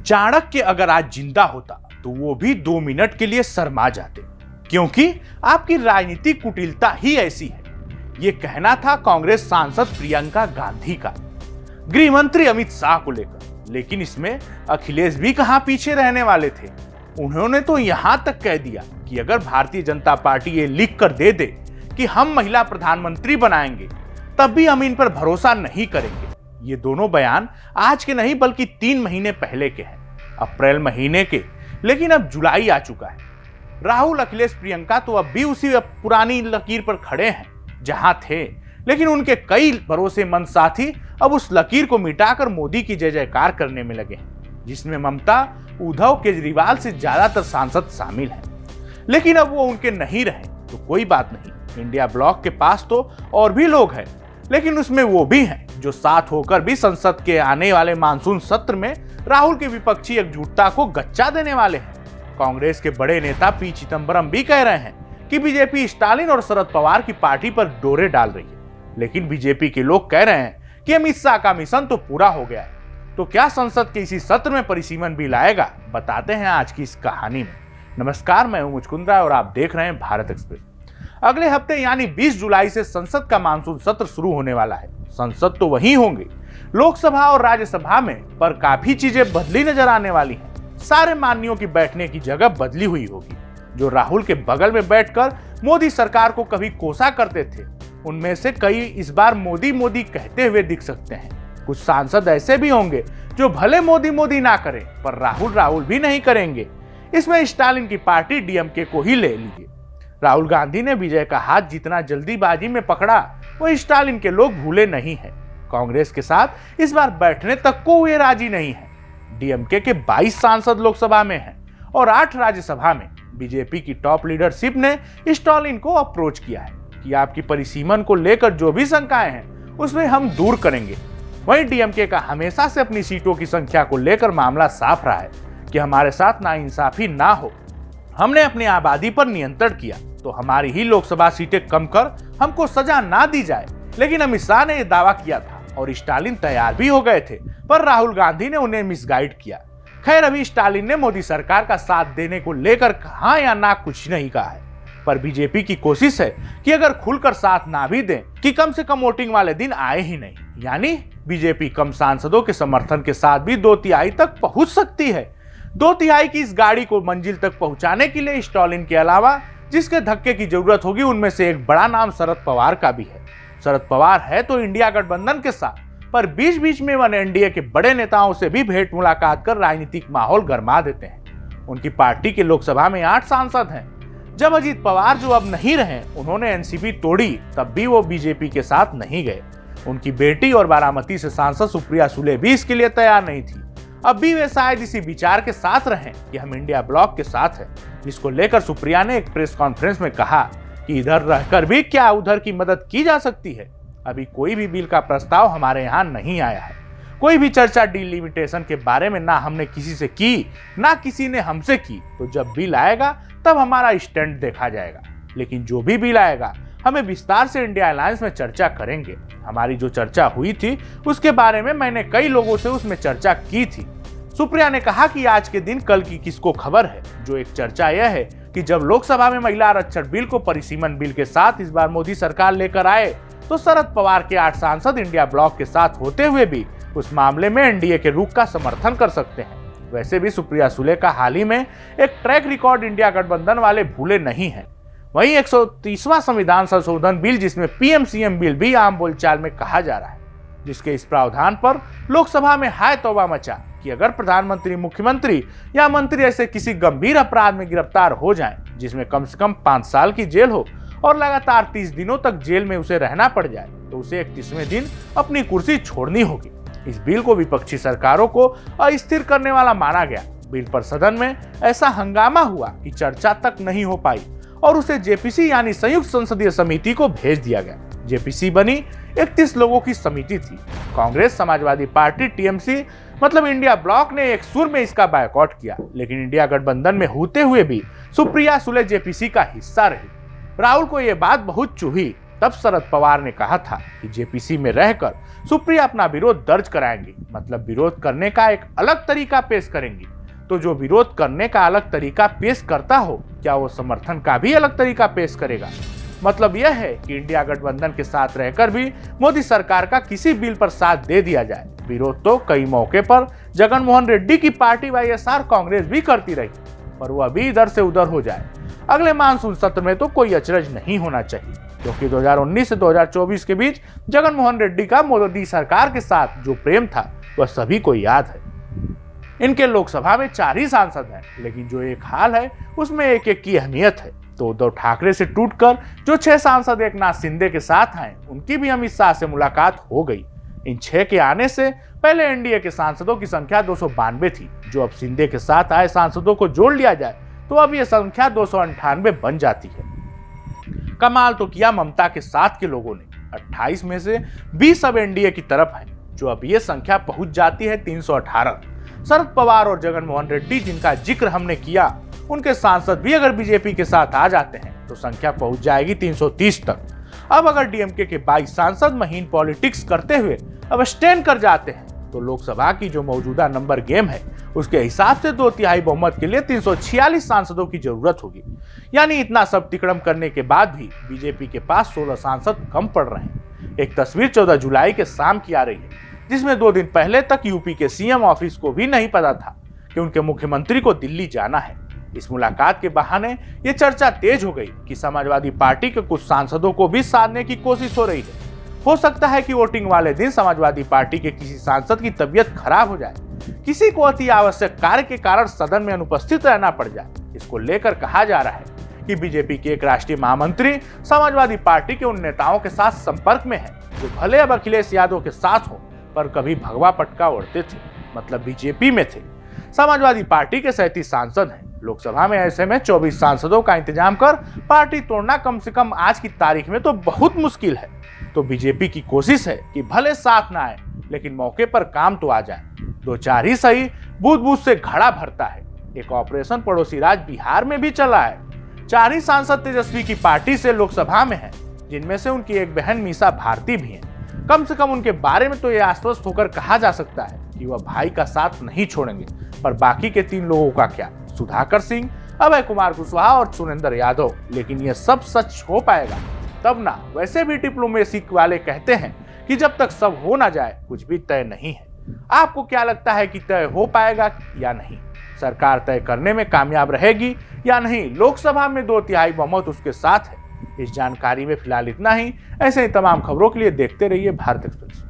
चाणक्य अगर आज जिंदा होता तो वो भी 2 मिनट के लिए शर्मा जाते, क्योंकि आपकी राजनीतिक कुटिलता ही ऐसी है। ये कहना था कांग्रेस सांसद प्रियंका गांधी का गृह मंत्री अमित शाह को लेकर, लेकिन इसमें अखिलेश भी कहां पीछे रहने वाले थे। उन्होंने तो यहां तक कह दिया कि अगर भारतीय जनता पार्टी ये लिख कर दे दे कि हम महिला प्रधानमंत्री बनाएंगे, तब भी हम इन पर भरोसा नहीं करेंगे। ये दोनों बयान आज के नहीं बल्कि 3 महीने पहले के हैं, अप्रैल महीने के। लेकिन अब जुलाई आ चुका है। राहुल, अखिलेश, प्रियंका तो अब भी उसी पुरानी लकीर पर खड़े हैं जहां थे, लेकिन उनके कई भरोसेमंद साथी अब उस लकीर को मिटाकर मोदी की जय जयकार करने में लगे हैं, जिसमें ममता, उद्धव, केजरीवाल से ज्यादातर सांसद शामिल हैं। लेकिन अब वो उनके नहीं रहे तो कोई बात नहीं, इंडिया ब्लॉक के पास तो और भी लोग हैं, लेकिन उसमें वो भी हैं जो साथ होकर भी संसद के आने वाले मानसून सत्र में राहुल की विपक्षी एकजुटता को गच्चा देने वाले हैं। कांग्रेस के बड़े नेता पी चिदंबरम भी कह रहे हैं कि बीजेपी स्टालिन और शरद पवार की पार्टी पर डोरे डाल रही है, लेकिन बीजेपी के लोग कह रहे हैं कि अमित शाह का मिशन तो पूरा हो गया है। तो क्या संसद के इसी सत्र में परिसीमन बिल आएगा? बताते हैं आज की इस कहानी में। नमस्कार, मैं हूं मुचकुंद राय और आप देख रहे हैं भारत एक्सप्रेस। अगले हफ्ते यानी 20 जुलाई से संसद का मानसून सत्र शुरू होने वाला है। संसद तो वही होंगे, लोकसभा और राज्यसभा में, पर काफी चीजें बदली नजर आने वाली हैं। सारे माननीयों की बैठने की जगह बदली हुई होगी। जो राहुल के बगल में बैठकर मोदी सरकार को कभी कोसा करते थे, उनमें से कई इस बार मोदी मोदी कहते हुए दिख सकते हैं। कुछ सांसद ऐसे भी होंगे जो भले मोदी मोदी ना करें, पर राहुल राहुल भी नहीं करेंगे। इसमें स्टालिन की पार्टी डीएमके को ही ले लीजिए। राहुल गांधी ने विजय का हाथ जितना जल्दीबाजी में पकड़ा, वो स्टालिन के लोग भूले नहीं हैं। कांग्रेस के साथ इस बार बैठने तक को वे राजी नहीं है। डीएमके के 22 सांसद लोकसभा में हैं और 8 राज्यसभा में। बीजेपी की टॉप लीडरशिप ने स्टालिन को अप्रोच किया है कि आपकी परिसीमन को लेकर जो भी शंकाएं हैं उसमें हम दूर करेंगे। वहीं डीएमके का हमेशा से अपनी सीटों की संख्या को लेकर मामला साफ रहा है कि हमारे साथ नाइंसाफी ना हो। हमने अपनी आबादी पर नियंत्रण किया तो हमारी ही लोकसभा सीटें कम कर हमको सजा ना दी जाए। लेकिन अमित शाह ने यह दावा किया था और स्टालिन तैयार भी हो गए थे, पर राहुल गांधी ने उन्हें मिसगाइड किया। खैर, अभी स्टालिन ने मोदी सरकार का साथ देने को लेकर हाँ या ना कुछ नहीं कहा है, पर बीजेपी की कोशिश है कि अगर खुलकर साथ ना भी दें कि कम से कम वोटिंग वाले दिन आए ही नहीं। यानी बीजेपी कम सांसदों के समर्थन के साथ भी 2/3 तक पहुंच सकती है। 2/3 की इस गाड़ी को मंजिल तक पहुंचाने के लिए स्टालिन के अलावा जिसके धक्के की जरूरत होगी, उनमें से एक बड़ा नाम शरद पवार का भी है। शरद पवार है तो इंडिया गठबंधन के साथ, पर बीच बीच में वन एनडीए के बड़े नेताओं से भी भेंट मुलाकात कर राजनीतिक माहौल गरमा देते हैं। उनकी पार्टी के लोकसभा में 8 सांसद हैं। जब अजीत पवार, जो अब नहीं रहे, उन्होंने एनसीपी तोड़ी, तब भी वो बीजेपी के साथ नहीं गए। उनकी बेटी और बारामती से सांसद सुप्रिया सुले भी इसके लिए तैयार नहीं थी। अब भी वे शायद इसी विचार के साथ रहें कि हम इंडिया ब्लॉक के साथ हैं, जिसको लेकर सुप्रिया ने एक प्रेस कॉन्फ्रेंस में कहा कि इधर रहकर भी क्या उधर की मदद की जा सकती है। अभी कोई भी बिल का प्रस्ताव हमारे यहाँ नहीं आया है। कोई भी चर्चा डिलिमिटेशन के बारे में ना हमने किसी से की, ना किसी ने हमसे की। तो जब बिल आएगा तब हमारा स्टैंड देखा जाएगा। लेकिन जो भी बिल आएगा, हमें विस्तार से इंडिया अलायंस में चर्चा करेंगे। हमारी जो चर्चा हुई थी उसके बारे में मैंने कई लोगों से उसमें चर्चा की थी। सुप्रिया ने कहा कि आज के दिन कल की किसको खबर है। जो एक चर्चा यह है कि जब लोकसभा में महिला आरक्षण बिल को परिसीमन बिल के साथ इस बार मोदी सरकार लेकर आए, तो शरद पवार के 8 सांसद इंडिया ब्लॉक के साथ होते हुए भी उस मामले में एनडीए के रुख का समर्थन कर सकते हैं। वैसे भी सुप्रिया सुले का हाल ही में एक ट्रैक रिकॉर्ड इंडिया गठबंधन वाले भूले नहीं हैं। वहीं 130वां संविधान संशोधन बिल, जिसमें पीएम-सीएम बिल भी आम बोलचाल में कहा जा रहा है, जिसके इस प्रावधान पर लोकसभा में हाय तौबा मचा कि अगर प्रधानमंत्री, मुख्यमंत्री या मंत्री ऐसे किसी गंभीर अपराध में गिरफ्तार हो जाएं, जिसमें कम से कम 5 साल की जेल हो और लगातार 30 दिनों तक जेल में उसे रहना पड़ जाए, तो उसे 31वें दिन अपनी कुर्सी छोड़नी होगी। इस बिल को विपक्षी सरकारों को अस्थिर करने वाला माना गया। बिल पर सदन में ऐसा हंगामा हुआ कि चर्चा तक नहीं हो पाई और उसे जेपीसी यानी संयुक्त संसदीय समिति को भेज दिया गया। जेपीसी बनी 31 लोगों की समिति थी। कांग्रेस, समाजवादी पार्टी, टीएमसी मतलब इंडिया ब्लॉक ने एक सुर में इसका बायकॉट किया, लेकिन इंडिया गठबंधन में होते हुए भी सुप्रिया सुले जेपीसी का हिस्सा रही। राहुल को यह बात बहुत चुभी तब शरद पवार ने कहा था कि जेपीसी में रहकर सुप्रिया अपना विरोध दर्ज कराएंगी, मतलब विरोध करने का एक अलग तरीका पेश करेंगी। तो जो विरोध करने का अलग तरीका पेश करता हो, क्या वो समर्थन का भी अलग तरीका पेश करेगा? मतलब यह है कि इंडिया गठबंधन के साथ रहकर भी मोदी सरकार का किसी बिल पर साथ दे दिया जाए। विरोध तो कई मौके पर जगन मोहन रेड्डी की पार्टी वाईएसआर कांग्रेस भी करती रही, पर वो अभी इधर से उधर हो जाए। अगले मानसून सत्र में तो कोई अचरज नहीं होना चाहिए, क्योंकि 2019 से 2024 के बीच जगन मोहन रेड्डी का मोदी सरकार के साथ जो प्रेम था वह सभी को याद है। इनके लोकसभा में 4 ही सांसद हैं, लेकिन जो एक हाल है उसमें एक एक की अहमियत है। तो उद्धव ठाकरे से टूटकर जो 6 सांसद एकनाथ शिंदे के साथ आए, उनकी भी अमित शाह से मुलाकात हो गई। इन 6 के आने से पहले एनडीए के सांसदों की संख्या 292 थी। जो अब शिंदे के साथ आए सांसदों को जोड़ लिया जाए तो अब यह संख्या 298 बन जाती है। कमाल तो किया ममता के साथ के लोगों ने। 28 में से 20 अब एनडीए की तरफ है, जो अब यह संख्या पहुंच जाती है 318। शरद पवार और जगन मोहन रेड्डी, जिनका जिक्र हमने किया, उनके सांसद भी अगर बीजेपी के साथ आ जाते हैं तो संख्या पहुंच जाएगी 330 तक। अब अगर डीएमके के 22 सांसद महीन पॉलिटिक्स करते हुए अब स्टैंड कर जाते हैं तो लोकसभा की जो मौजूदा नंबर गेम है उसके हिसाब से 2/3 बहुमत के लिए 346 सांसदों की जरूरत होगी। यानी इतना सब तिकड़म करने के बाद भी बीजेपी के पास 16 सांसद कम पड़ रहे हैं। एक तस्वीर 14 जुलाई के शाम की आ रही है, जिसमें 2 दिन पहले तक यूपी के सीएम ऑफिस को भी नहीं पता था कि उनके मुख्यमंत्री को दिल्ली जाना है। इस मुलाकात के बहाने ये चर्चा तेज हो गई कि समाजवादी पार्टी के कुछ सांसदों को भी साधने की कोशिश हो रही है। हो सकता है कि वोटिंग वाले दिन समाजवादी पार्टी के किसी सांसद की तबीयत खराब हो जाए, किसी को अति आवश्यक कार्य के कारण सदन में अनुपस्थित रहना पड़ जाए। इसको लेकर कहा जा रहा है कि बीजेपी के एक राष्ट्रीय महामंत्री समाजवादी पार्टी के उन नेताओं के साथ संपर्क में है जो भले अब अखिलेश यादव के साथ हो, पर कभी भगवा पटका ओढ़ते थे, मतलब बीजेपी में थे। समाजवादी पार्टी के 37 सांसद हैं लोकसभा में, ऐसे में 24 सांसदों का इंतजाम कर पार्टी तोड़ना कम से कम आज की तारीख में तो बहुत मुश्किल है। तो बीजेपी की कोशिश है कि भले साथ ना आए, लेकिन मौके पर काम तो आ जाए। 2-4 ही सही, बूथ बूथ से घड़ा भरता है। एक ऑपरेशन पड़ोसी राज बिहार में भी चला है। 4 ही सांसद तेजस्वी की पार्टी से लोकसभा में है, जिनमें से उनकी एक बहन मीसा भारती भी है। कम से कम उनके बारे में तो यह आश्वस्त होकर कहा जा सकता है कि वह भाई का साथ नहीं छोड़ेंगे। पर बाकी के 3 लोगों का क्या? सुधाकर सिंह, अभय कुमार कुशवाहा और सुरेंद्र यादव। लेकिन यह सब सच हो पाएगा तब ना। वैसे भी डिप्लोमेसी वाले कहते हैं कि जब तक सब हो ना जाए कुछ भी तय नहीं है। आपको क्या लगता है कि तय हो पाएगा या नहीं? सरकार तय करने में कामयाब रहेगी या नहीं? लोकसभा में 2/3 बहुमत उसके साथ है। इस जानकारी में फिलहाल इतना ही। ऐसे ही तमाम खबरों के लिए देखते रहिए भारत एक्सप्रेस।